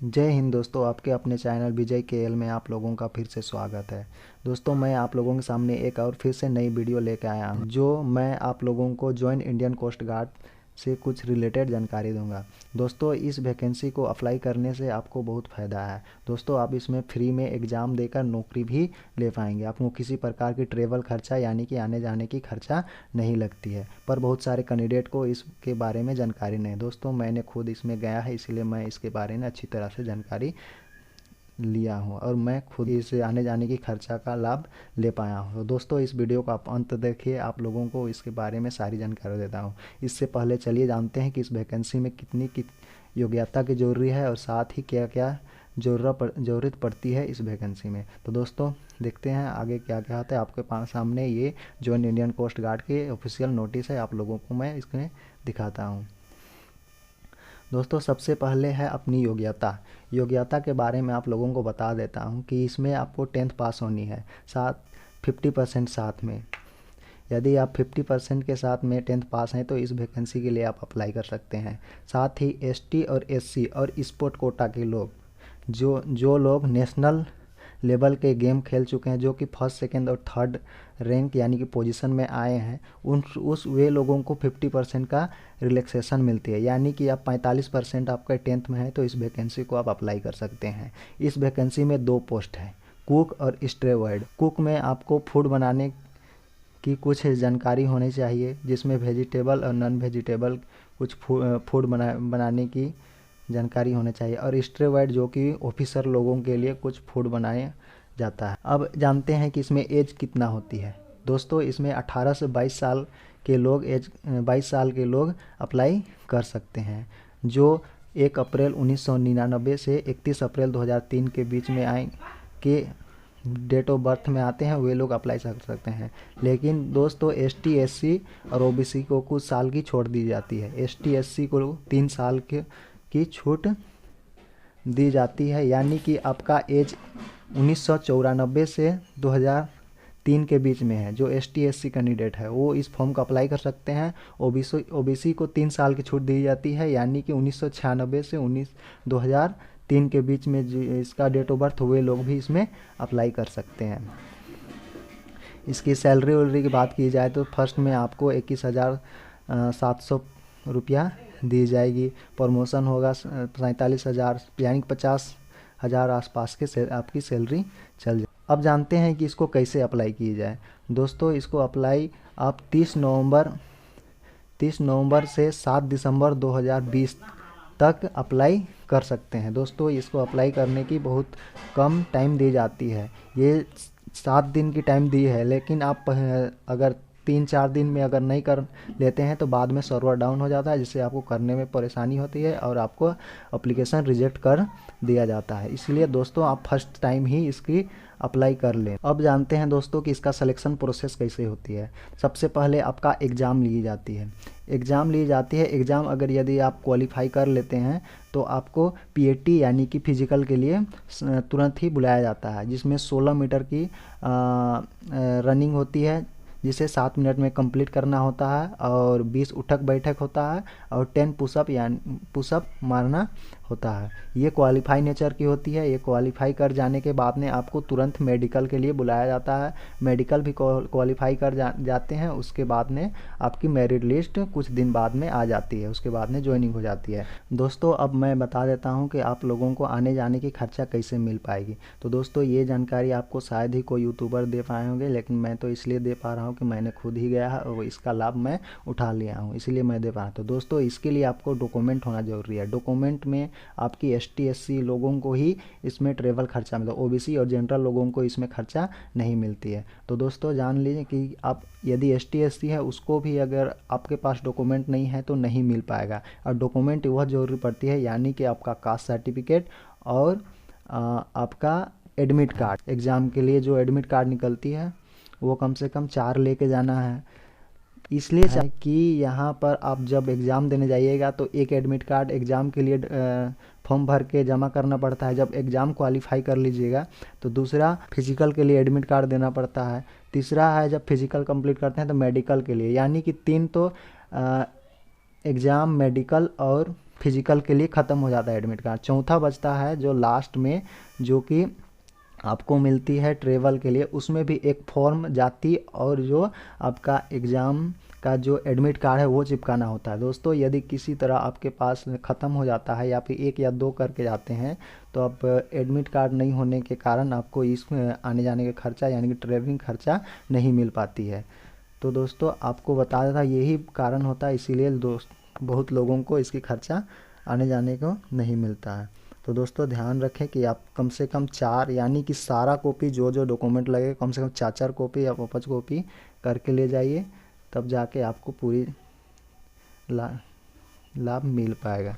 जय हिंद दोस्तों, आपके अपने चैनल विजय केएल में आप लोगों का फिर से स्वागत है। दोस्तों, मैं आप लोगों के सामने एक और फिर से नई वीडियो लेकर आया हूं, जो मैं आप लोगों को जॉइन इंडियन कोस्ट गार्ड से कुछ रिलेटेड जानकारी दूंगा। दोस्तों, इस वैकेंसी को अप्लाई करने से आपको बहुत फ़ायदा है। दोस्तों, आप इसमें फ्री में एग्ज़ाम देकर नौकरी भी ले पाएंगे। आपको किसी प्रकार की ट्रेवल खर्चा यानी कि आने जाने की खर्चा नहीं लगती है। पर बहुत सारे कैंडिडेट को इसके बारे में जानकारी नहीं। दोस्तों, मैंने खुद इसमें गया है, इसलिए मैं इसके बारे में अच्छी तरह से जानकारी लिया हूँ और मैं खुद इस आने जाने की खर्चा का लाभ ले पाया हूँ। तो दोस्तों, इस वीडियो को आप अंत देखिए, आप लोगों को इसके बारे में सारी जानकारी देता हूँ। इससे पहले चलिए जानते हैं कि इस वैकेंसी में कितनी की योग्यता की ज़रूरी है और साथ ही क्या क्या ज़रूरत पड़ती है इस वैकेंसी में। तो दोस्तों, देखते हैं आगे क्या क्या आता है। आपके पास सामने ये जॉइन इंडियन कोस्ट गार्ड के ऑफिशियल नोटिस है, आप लोगों को मैं इसमें दिखाता हूँ। दोस्तों, सबसे पहले है अपनी योग्यता के बारे में आप लोगों को बता देता हूं कि इसमें आपको 10th पास होनी है, साथ 50% साथ में। यदि आप 50% के साथ में 10th पास हैं तो इस वैकेंसी के लिए आप अप्लाई कर सकते हैं। साथ ही एसटी और एससी और स्पोर्ट कोटा के लोग, जो लोग नेशनल लेवल के गेम खेल चुके हैं, जो कि फर्स्ट सेकेंड और थर्ड रैंक यानी कि पोजीशन में आए हैं, वे लोगों को 50% का रिलैक्सेशन मिलती है। यानी कि आप 45% आपका 10th में है तो इस वैकेंसी को आप अप्लाई कर सकते हैं। इस वैकेंसी में 2 पोस्ट हैं, कुक और स्टेवर्ड। कुक में आपको फूड बनाने की कुछ जानकारी होनी चाहिए, जिसमें वेजिटेबल और नॉन वेजिटेबल कुछ फूड बनाने की जानकारी होनी चाहिए, और स्टेरॉयड जो कि ऑफिसर लोगों के लिए कुछ फूड बनाया जाता है। अब जानते हैं कि इसमें एज कितना होती है। दोस्तों, इसमें 18 से 22 साल के लोग 22 साल के लोग अप्लाई कर सकते हैं। जो 1 अप्रैल 1999 से 31 अप्रैल 2003 के बीच में आए के डेट ऑफ बर्थ में आते हैं, वे लोग अप्लाई कर सकते हैं। लेकिन दोस्तों, एसटी एससी और ओबीसी को कुछ साल की छूट दी जाती है। एसटी एससी को 3 साल की छूट दी जाती है, यानी कि आपका एज 1994 से 2003 के बीच में है। जो एसटी एससी कैंडिडेट है वो इस फॉर्म को अप्लाई कर सकते हैं। ओबीसी को 3 साल की छूट दी जाती है, यानी कि 1996 से 2003 के बीच में इसका डेट ऑफ बर्थ हुए लोग भी इसमें अप्लाई कर सकते हैं। इसकी सैलरी वैलरी की बात की जाए तो फर्स्ट में आपको 21,700 रुपया दी जाएगी। प्रमोशन होगा 47,000 यानी 50,000 आसपास के आपकी सैलरी चल जाए। अब जानते हैं कि इसको कैसे अप्लाई की जाए। दोस्तों, इसको अप्लाई आप 30 नवंबर से 7 दिसंबर 2020 तक अप्लाई कर सकते हैं। दोस्तों, इसको अप्लाई करने की बहुत कम टाइम दी जाती है। ये 7 दिन की टाइम दी है, लेकिन आप अगर 3-4 दिन में अगर नहीं कर लेते हैं तो बाद में सर्वर डाउन हो जाता है, जिससे आपको करने में परेशानी होती है और आपको एप्लीकेशन रिजेक्ट कर दिया जाता है। इसलिए दोस्तों, आप फर्स्ट टाइम ही इसकी अप्लाई कर लें। अब जानते हैं दोस्तों कि इसका सिलेक्शन प्रोसेस कैसे होती है। सबसे पहले आपका एग्ज़ाम ली जाती है। एग्ज़ाम अगर यदि आप क्वालिफाई कर लेते हैं तो आपको पीएटी यानी कि फिजिकल के लिए तुरंत ही बुलाया जाता है, जिसमें 16 मीटर की रनिंग होती है, जिसे 7 मिनट में कंप्लीट करना होता है, और 20 उठक बैठक होता है, और 10 पुशअप मारना होता है। ये क्वालिफाई नेचर की होती है। ये क्वालिफाई कर जाने के बाद में आपको तुरंत मेडिकल के लिए बुलाया जाता है। मेडिकल भी क्वालिफाई कर जाते हैं, उसके बाद में आपकी मेरिट लिस्ट कुछ दिन बाद में आ जाती है, उसके बाद में ज्वाइनिंग हो जाती है। दोस्तों, अब मैं बता देता हूँ कि आप लोगों को आने जाने की खर्चा कैसे मिल पाएगी। तो दोस्तों, ये जानकारी आपको शायद ही कोई यूट्यूबर दे पाए होंगे, लेकिन मैं तो इसलिए दे पा रहा हूँ कि मैंने खुद ही गया है और इसका लाभ मैं उठा लिया हूँ, इसलिए मैं दे पा रहा हूँ। तो दोस्तों, इसके लिए आपको डॉक्यूमेंट होना ज़रूरी है। डॉक्यूमेंट में आपकी एसटी एससी लोगों को ही इसमें ट्रेवल खर्चा मिलता है, ओबीसी और जनरल लोगों को इसमें खर्चा नहीं मिलती है। तो दोस्तों, जान लीजिए कि आप यदि एसटी एससी है, उसको भी अगर आपके पास डॉक्यूमेंट नहीं है तो नहीं मिल पाएगा। और डॉक्यूमेंट वह जरूरी पड़ती है, यानी कि आपका कास्ट सर्टिफिकेट और आपका एडमिट कार्ड। एग्ज़ाम के लिए जो एडमिट कार्ड निकलती है वो कम से कम 4 लेके जाना है। इसलिए है कि यहाँ पर आप जब एग्ज़ाम देने जाइएगा तो एक एडमिट कार्ड एग्ज़ाम के लिए फॉर्म भर के जमा करना पड़ता है। जब एग्ज़ाम क्वालिफाई कर लीजिएगा तो दूसरा फिजिकल के लिए एडमिट कार्ड देना पड़ता है। तीसरा है, जब फिजिकल कंप्लीट करते हैं तो मेडिकल के लिए, यानी कि 3 तो एग्ज़ाम, मेडिकल और फिजिकल के लिए ख़त्म हो जाता है एडमिट कार्ड। चौथा बचता है जो लास्ट में, जो कि आपको मिलती है ट्रेवल के लिए, उसमें भी एक फॉर्म जाती और जो आपका एग्ज़ाम का जो एडमिट कार्ड है वो चिपकाना होता है। दोस्तों यदि किसी तरह आपके पास ख़त्म हो जाता है या फिर 1 या 2 करके जाते हैं तो आप एडमिट कार्ड नहीं होने के कारण आपको इस आने जाने का खर्चा यानी कि ट्रैवलिंग खर्चा नहीं मिल पाती है। तो दोस्तों आपको बता देता यही कारण होता है, इसीलिए दोस्त बहुत लोगों को इसकी खर्चा आने जाने को नहीं मिलता है। तो दोस्तों ध्यान रखें कि आप कम से कम 4 यानी कि सारा कॉपी जो जो डॉक्यूमेंट लगे कम से कम 4 कॉपी या 5 कॉपी करके ले जाइए, तब जाके आपको पूरी लाभ मिल पाएगा।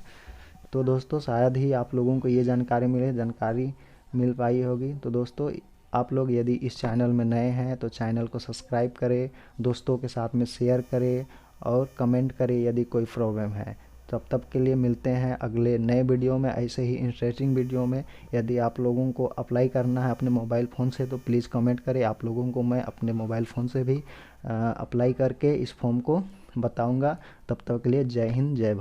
तो दोस्तों शायद ही आप लोगों को ये जानकारी मिल पाई होगी। तो दोस्तों आप लोग यदि इस चैनल में नए हैं तो चैनल को सब्सक्राइब करें, दोस्तों के साथ में शेयर करें और कमेंट करें यदि कोई प्रॉब्लम है। तब के लिए मिलते हैं अगले नए वीडियो में, ऐसे ही इंटरेस्टिंग वीडियो में। यदि आप लोगों को अप्लाई करना है अपने मोबाइल फ़ोन से तो प्लीज़ कमेंट करें, आप लोगों को मैं अपने मोबाइल फ़ोन से भी अप्लाई करके इस फॉर्म को बताऊंगा। तब तक के लिए जय हिंद जय भारत।